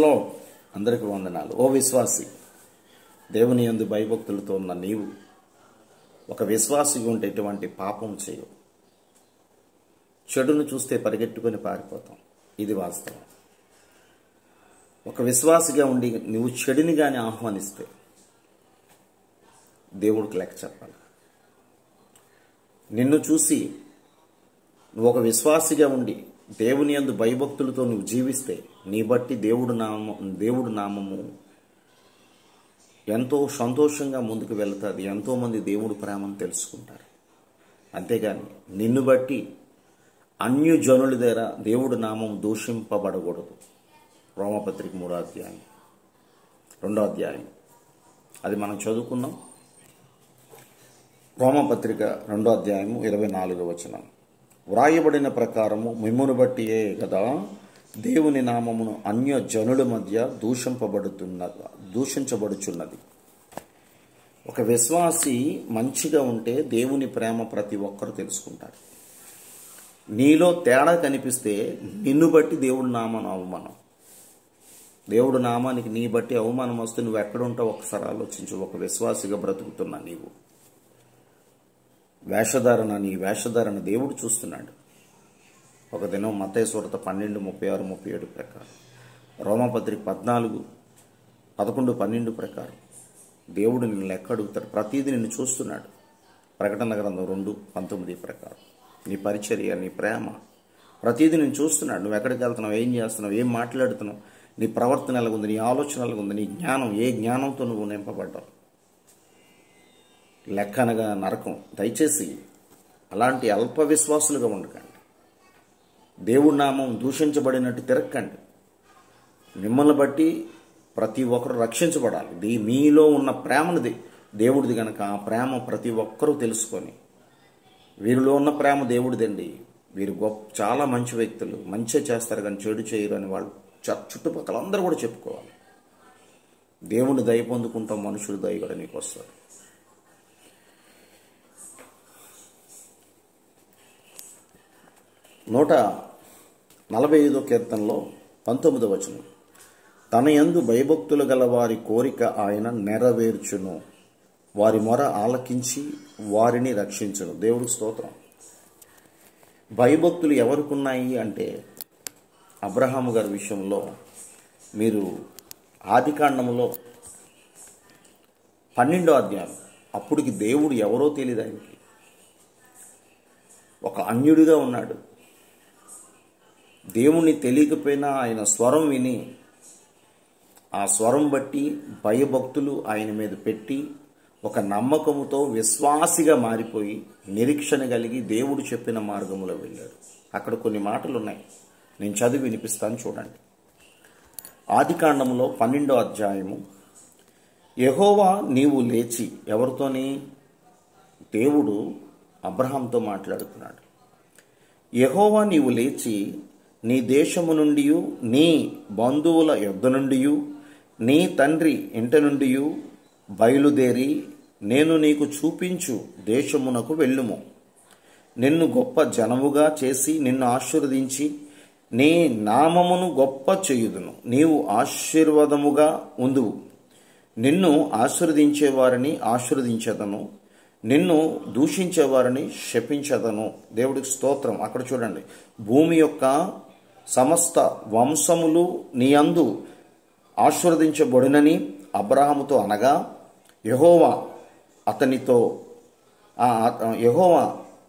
లో అందరికీ వందనాలు. ఓ విశ్వాసి, దేవుని యందు భయభక్తులతో ఉన్న నీవు ఒక విశ్వాసిగా ఉంటే ఎటువంటి పాపం చేయవు. చెడును చూస్తే పరిగెట్టుకొని పారిపోతాం, ఇది వాస్తవం. ఒక విశ్వాసిగా ఉండి నువ్వు చెడుని గాని ఆహ్వానిస్తే దేవుడికి లెక్క చెప్పాలి. నిన్ను చూసి నువ్వు ఒక విశ్వాసిగా ఉండి దేవుని యందు భయభక్తులతో నువ్వు జీవిస్తే నీ బట్టి దేవుడు నామము ఎంతో సంతోషంగా ముందుకు వెళుతుంది. ఎంతోమంది దేవుడు ప్రేమను తెలుసుకుంటారు. అంతేగాని నిన్ను బట్టి అన్యజనుల దగ్గర దేవుడు నామం దూషింపబడకూడదు. రోమపత్రిక 3వ అధ్యాయం 2వ అధ్యాయం అది మనం చదువుకున్నాం. రోమపత్రిక 2వ అధ్యాయము 24వ వచనం. వ్రాయబడిన ప్రకారము మిమ్మును బట్టియే కదా దేవుని నామమును అన్యజనుల మధ్య దూషించబడుచున్నది. ఒక విశ్వాసి మంచిగా ఉంటే దేవుని ప్రేమ ప్రతి ఒక్కరు తెలుసుకుంటారు. నీలో తేడా కనిపిస్తే నిన్ను బట్టి దేవుడి నామాను అవమానం, దేవుడి నామానికి నీ బట్టి అవమానం వస్తే నువ్వు ఎక్కడుంటావు ఒకసారి ఆలోచించు. ఒక విశ్వాసిగా బ్రతుకుతున్నా నీవు నీ వేషధారణ దేవుడు చూస్తున్నాడు. ఒక దినం మత్తయి సువార్త 12:36-37 ప్రకారం, రోమపత్రిక 14:11-12 ప్రకారం దేవుడు నిన్ను లెక్క అడుగుతాడు. ప్రతిదీ నిన్ను చూస్తున్నాడు. ప్రకటన గ్రంథం 2:19 ప్రకారం నీ పరిచర్య, నీ ప్రేమ ప్రతిదీ నేను చూస్తున్నాడు. నువ్వు ఎక్కడికి వెళ్తున్నావు, ఏం చేస్తున్నావు, ఏం మాట్లాడుతున్నావు, నీ ప్రవర్తన ఎలాగుంది, నీ ఆలోచన ఎలాగుంది, నీ జ్ఞానం ఏ జ్ఞానంతో నువ్వు నింపబడ్డావు. లెక్క అనగా నరకం. దయచేసి అలాంటి అల్ప విశ్వాసులుగా ఉండకండి. దేవుడి నామం దూషించబడినట్టు తిరక్కండి. మిమ్మల్ని బట్టి ప్రతి ఒక్కరు రక్షించబడాలి. మీలో ఉన్న ప్రేమది దేవుడిది కనుక ఆ ప్రేమ ప్రతి ఒక్కరూ తెలుసుకొని, వీరిలో ఉన్న ప్రేమ దేవుడిదండి, వీరు చాలా మంచి వ్యక్తులు, మంచి చేస్తారు కానీ చెడు చేయరు అని వాళ్ళు చుట్టుపక్కల అందరూ కూడా చెప్పుకోవాలి. దేవుని దయ పొందుకుంటాం, మనుషులు దయ కూడా నీకు వస్తారు. 145వ కీర్తనలో 19వ వచనం. తన యందు భయభక్తులు గల వారి కోరిక ఆయన నెరవేర్చును, వారి మొర ఆలకించి వారిని రక్షించును. దేవుడికి స్తోత్రం. భయభక్తులు ఎవరికున్నాయి అంటే అబ్రహాము గారి విషయంలో మీరు ఆదికాండములో 12వ అధ్యాయం, అప్పటికి దేవుడు ఎవరో తెలియదు ఆయనకి, ఒక అన్యుడిగా ఉన్నాడు. దేవుణ్ణి తెలియకపోయినా ఆయన స్వరం విని ఆ స్వరం బట్టి భయభక్తులు ఆయన మీద పెట్టి ఒక నమ్మకముతో విశ్వాసిగా మారిపోయి నిరీక్షణ కలిగి దేవుడు చెప్పిన మార్గంలో వెళ్ళాడు. అక్కడ కొన్ని మాటలు ఉన్నాయి, నేను చదివి వినిపిస్తాను చూడండి. ఆదికాండంలో 12వ అధ్యాయము. యెహోవా నీవు లేచి, ఎవరితోని? దేవుడు అబ్రహాంతో మాట్లాడుతున్నాడు. యెహోవా నీవు లేచి నీ దేశము నుండి, నీ బంధువుల యొద్ద నుండి, నీ తండ్రి ఇంట నుండి బయలుదేరి నేను నీకు చూపించు దేశమునకు వెళ్ళుము. నిన్ను గొప్ప జనముగా చేసి నిన్ను ఆశీర్వదించి నీ నామమును గొప్ప చేయుదును. నీవు ఆశీర్వాదముగా ఉందువు. నిన్ను ఆశీర్వదించేవారిని ఆశీర్వదించదను, నిన్ను దూషించేవారిని శపించదను. దేవుడికి స్తోత్రం. అక్కడ చూడండి, భూమి యొక్క సమస్త వంశములు నీ యందు ఆశీర్వదించబడునని అబ్రహాముతో అనగా యెహోవా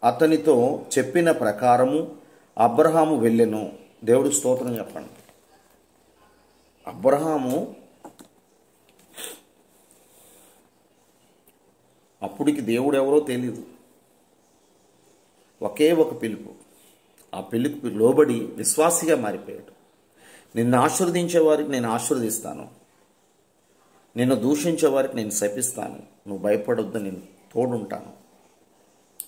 అతనితో చెప్పిన ప్రకారము అబ్రహాము వెళ్ళెను. దేవుడికి స్తోత్రం చెప్పండి. అబ్రహాము అప్పటికి దేవుడు ఎవరో తెలియదు. ఒకే ఒక పిలుపు, ఆ పిలుపుకి లోబడి విశ్వాసిగా మారిపోయాడు. నిన్ను ఆశీర్వదించే వారికి నేను ఆశీర్వదిస్తాను, నిన్ను దూషించే వారికి నేను శపిస్తాను, నువ్వు భయపడొద్దు, నేను తోడుంటాను.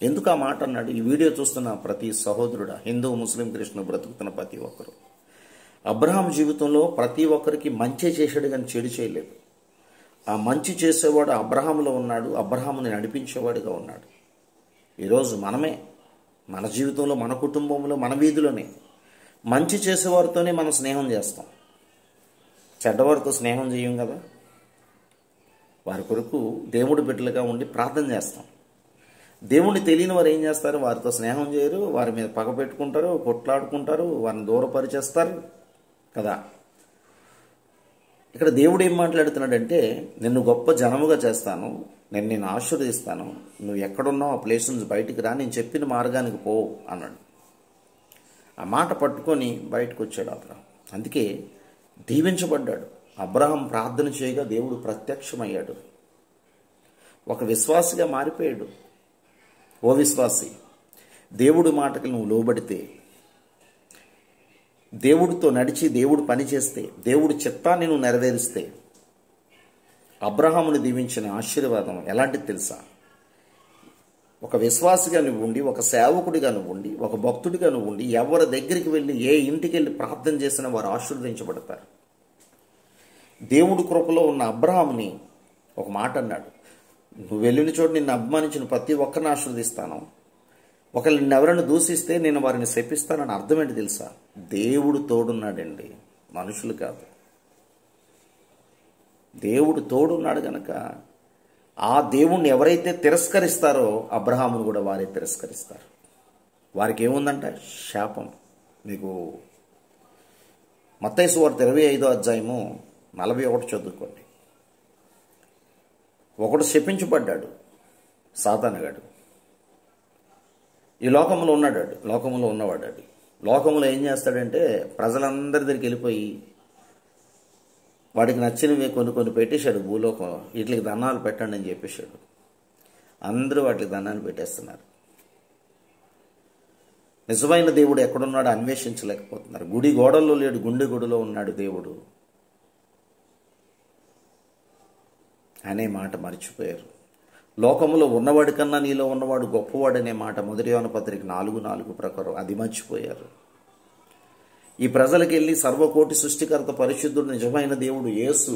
ఎందుకు ఆ మాట అన్నాడు? ఈ వీడియో చూస్తున్న ప్రతి సహోదరుడా, హిందూ, ముస్లిం, క్రిస్టియన్ బ్రతుకుతున్న ప్రతి ఒక్కరు, అబ్రహాం జీవితంలో ప్రతి ఒక్కరికి మంచి చేశాడు కానీ చెడు చేయలేదు. ఆ మంచి చేసేవాడు అబ్రహాములో ఉన్నాడు, అబ్రహాముని నడిపించేవాడిగా ఉన్నాడు. ఈరోజు మనమే మన జీవితంలో, మన కుటుంబంలో, మన వీధిలోనే మంచి చేసేవారితోనే మనం స్నేహం చేస్తాం. చెడ్డవారితో స్నేహం చేయం కదా. వారి కొరకు దేవుడి బిడ్డలుగా ఉండి ప్రార్థన చేస్తాం. దేవుణ్ణి తెలియని వారు ఏం చేస్తారు? వారితో స్నేహం చేయరు, వారి మీద పగ పెట్టుకుంటారు, కొట్లాడుకుంటారు, వారిని దూరపరిచేస్తారు కదా. ఇక్కడ దేవుడు ఏం మాట్లాడుతున్నాడంటే, నిన్ను గొప్ప జనముగా చేస్తాను, నేను ఆశీర్వదిస్తాను, నువ్వు ఎక్కడున్నావు ఆ ప్లేస్ నుంచి బయటికి రా, నేను చెప్పిన మార్గానికి పో అన్నాడు. ఆ మాట పట్టుకొని బయటకు వచ్చాడు అబ్రహాం. అందుకే దీవించబడ్డాడు. అబ్రహాం ప్రార్థన చేయగా దేవుడు ప్రత్యక్షమయ్యాడు. ఒక విశ్వాసిగా మారిపోయాడు. ఓ విశ్వాసి, దేవుడి మాటకి నువ్వు లోబడితే, దేవుడితో నడిచి దేవుడు పని చేస్తే, దేవుడి చిత్తాన్ని నువ్వు నెరవేరిస్తే, అబ్రహామును దీవించిన ఆశీర్వాదం ఎలాంటిది తెలుసా? ఒక విశ్వాసిగా నువ్వు ఉండి, ఒక సేవకుడిగా నువ్వు ఉండి, ఒక భక్తుడిగా నువ్వు ఉండి, ఎవరి దగ్గరికి వెళ్ళి ఏ ఇంటికి వెళ్ళి ప్రార్థన చేసినా వారు ఆశీర్వదించబడతారు. దేవుడి కృపలో ఉన్న అబ్రహాముని ఒక మాట అన్నాడు, నువ్వు వెళ్ళిన చోటు నిన్ను అభిమానించిన ప్రతి ఒక్కరిని ఆశీర్వదిస్తాను, ఒకళ్ళు నిన్నెవరైనా దూషిస్తే నేను వారిని శపిస్తానని అర్థం ఏంటి తెలుసా? దేవుడు తోడున్నాడండి, మనుషులు కాదు. దేవుడు తోడున్నాడు గనక ఆ దేవుణ్ణి ఎవరైతే తిరస్కరిస్తారో అబ్రహామును కూడా వారే తిరస్కరిస్తారు. వారికి ఏముందంట? శాపం. మీకు మత్తయి సువార్త 25వ అధ్యాయము 41 చదువుకోండి. ఒకడు శపించబడ్డాడు, సాతానుగాడు. ఈ లోకంలో ఉన్నాడు, లోకంలో ఉన్నవాడాడు. లోకంలో ఏం చేస్తాడంటే ప్రజలందరి దగ్గరికి వెళ్ళిపోయి వాడికి నచ్చినవి కొన్ని పెట్టేశాడు. భూలోకం వీటికి దండాలు పెట్టండి అని చెప్పేశాడు. అందరూ వాటికి దండాలు పెట్టేస్తున్నారు. నిజమైన దేవుడు ఎక్కడున్నాడో అన్వేషించలేకపోతున్నారు. గుడి గోడల్లో లేడు, గుండె గుడిలో ఉన్నాడు దేవుడు అనే మాట మర్చిపోయారు. లోకములో ఉన్నవాడి కన్నా నీలో ఉన్నవాడు గొప్పవాడనే మాట 1 యోహాను పత్రిక 4:4 ప్రకారం అది మర్చిపోయారు. ఈ ప్రజలకు వెళ్ళి సర్వకోటి సృష్టికర్త పరిశుద్ధుడు నిజమైన దేవుడు యేసు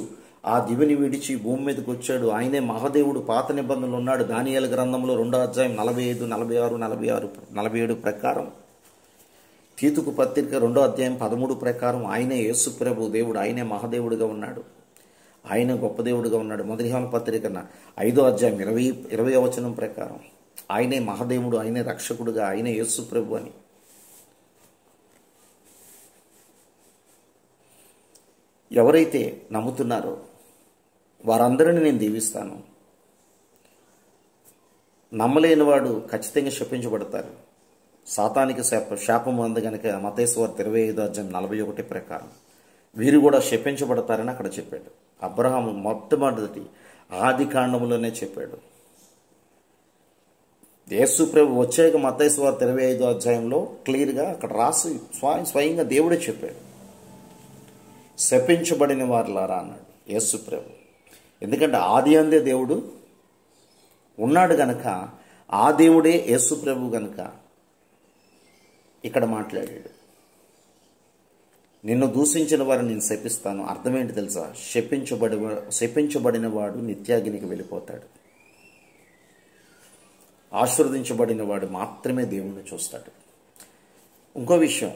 ఆ దివిని విడిచి భూమి మీదకి వచ్చాడు, ఆయనే మహాదేవుడు, పాత నిబంధనలు ఉన్నాడు. దానియేలు గ్రంథంలో 2వ అధ్యాయం 45, 46, 47 ప్రకారం, తీతుకు పత్రిక 2వ అధ్యాయం 13 ప్రకారం ఆయనే యేసు ప్రభు దేవుడు, ఆయనే మహాదేవుడిగా ఉన్నాడు, ఆయన గొప్ప దేవుడిగా ఉన్నాడు. 1 యోహాను పత్రిక 5వ అధ్యాయం 20వ వచనం ప్రకారం ఆయనే మహాదేవుడు, ఆయనే రక్షకుడుగా, ఆయనే యేసు ప్రభు అని. ఎవరైతే నమ్ముతున్నారో వారందరినీ నేను దీవిస్తాను. నమ్మలేని వాడు ఖచ్చితంగా శపించబడతారు. సాతానికి శాపం ఉంది కనుక మత్తయి సువార్త 25వ అధ్యాయం 41 ప్రకారం వీరు కూడా శపించబడతారని అక్కడ చెప్పాడు. అబ్రహాము మొట్టమొదటి ఆది కాండములోనే చెప్పాడు. యేసు ప్రభు వచ్చాక మత్తయి సువార్త 25వ అధ్యాయంలో క్లియర్గా అక్కడ రాసి స్వయంగా దేవుడే చెప్పాడు, శపించబడిన వారులారా అన్నాడు యేసు ప్రభు. ఎందుకంటే ఆది అందే దేవుడు ఉన్నాడు గనక, ఆ దేవుడే యేసు ప్రభు గనక ఇక్కడ మాట్లాడాడు. నిన్ను దూషించిన వారిని నేను శపిస్తాను. అర్థమేంటి తెలుసా? శపించబడిన వాడు నిత్యాగ్నికి వెళ్ళిపోతాడు. ఆశీర్వదించబడిన వాడు మాత్రమే దేవుణ్ణి చూస్తాడు. ఇంకో విషయం,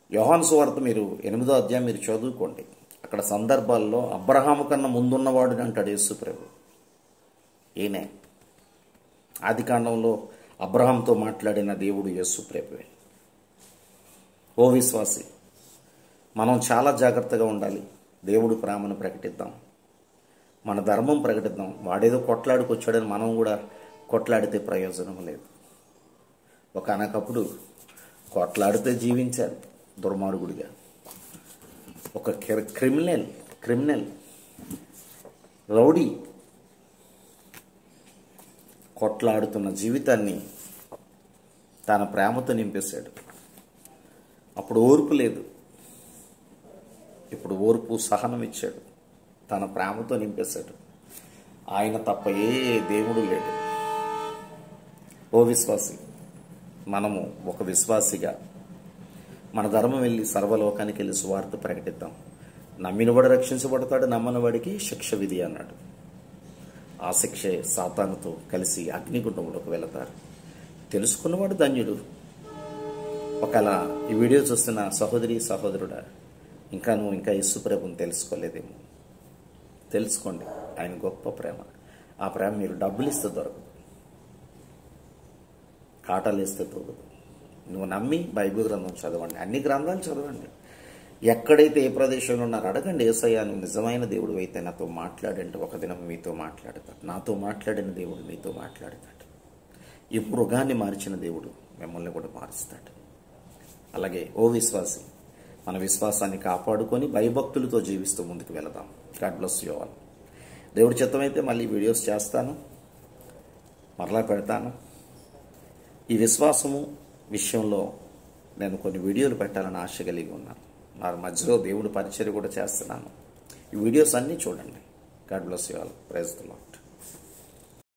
యోహాను సువార్త మీరు 8వ అధ్యాయం మీరు చదువుకోండి. అక్కడ సందర్భాల్లో అబ్రహాము కన్నా ముందున్నవాడు అంటాడు యేసు ప్రభు. ఈయనే ఆది కాండంలో అబ్రహాంతో మాట్లాడిన దేవుడు యేసు ప్రభువే. ఓ విశ్వాసి, మనం చాలా జాగ్రత్తగా ఉండాలి. దేవుడు ప్రేమను ప్రకటిద్దాం, మన ధర్మం ప్రకటిద్దాం. వాడేదో కొట్లాడుకొచ్చాడని మనం కూడా కొట్లాడితే ప్రయోజనం లేదు. ఒకనొకప్పుడు కొట్లాడితే జీవించాలి దుర్మార్గుడిగా. ఒక క్రిమినల్ రౌడీ కొట్లాడుతున్న జీవితాన్ని తన ప్రేమతో నింపేశాడు. అప్పుడు ఓర్పు లేదు, ఇప్పుడు ఓర్పు సహనం ఇచ్చాడు, తన ప్రేమతో నింపేశాడు. ఆయన తప్ప ఏ దేవుడు లేడు. ఓ విశ్వాసి, మనము ఒక విశ్వాసిగా మన ధర్మం వెళ్ళి సర్వలోకానికి వెళ్ళి సువార్త ప్రకటిద్దాం. నమ్మినవాడు రక్షించబడతాడు, నమ్మనివాడికి శిక్ష విధి అన్నాడు. ఆ శిక్షే సాతానుతో కలిసి అగ్నిగుండంలోకి వెళతారు. తెలుసుకున్నవాడు ధన్యుడు. ఒకవేళ ఈ వీడియో చూస్తున్న సహోదరి సహోదరుడా, ఇంకా యేసు ప్రభుని తెలుసుకోలేదేమో. తెలుసుకోండి, ఆయన గొప్ప ప్రేమ. ఆ ప్రేమ మీరు డబ్బులు ఇస్తే దొరకదు, కాటాలు వేస్తే దొరకదు. నువ్వు నమ్మి బైబిల్ గ్రంథం చదవండి, అన్ని గ్రంథాలు చదవండి. ఎక్కడైతే ఏ ప్రదేశంలో ఉన్నారో అడగండి, యేసయ్యా నువ్వు నిజమైన దేవుడు అయితే నాతో మాట్లాడంటే ఒక దినం మీతో మాట్లాడతాడు. నాతో మాట్లాడిన దేవుడు మీతో మాట్లాడతాడు. ఈ మృగాన్ని మార్చిన దేవుడు మిమ్మల్ని కూడా మారుస్తాడు. అలాగే ఓ విశ్వాసి, మన విశ్వాసాన్ని కాపాడుకొని భయభక్తులతో జీవిస్తూ ముందుకు వెళదాం. God bless you all. దేవుడి చిత్తమైతే మళ్ళీ వీడియోస్ చేస్తాను, మరలా పెడతాను. ఈ విశ్వాసము విషయంలో నేను కొన్ని వీడియోలు పెట్టాలని ఆశ కలిగి ఉన్నాను. వారి మధ్యలో దేవుడి పరిచర్య కూడా చేస్తున్నాను. ఈ వీడియోస్ అన్నీ చూడండి. God bless you all. Praise the lord.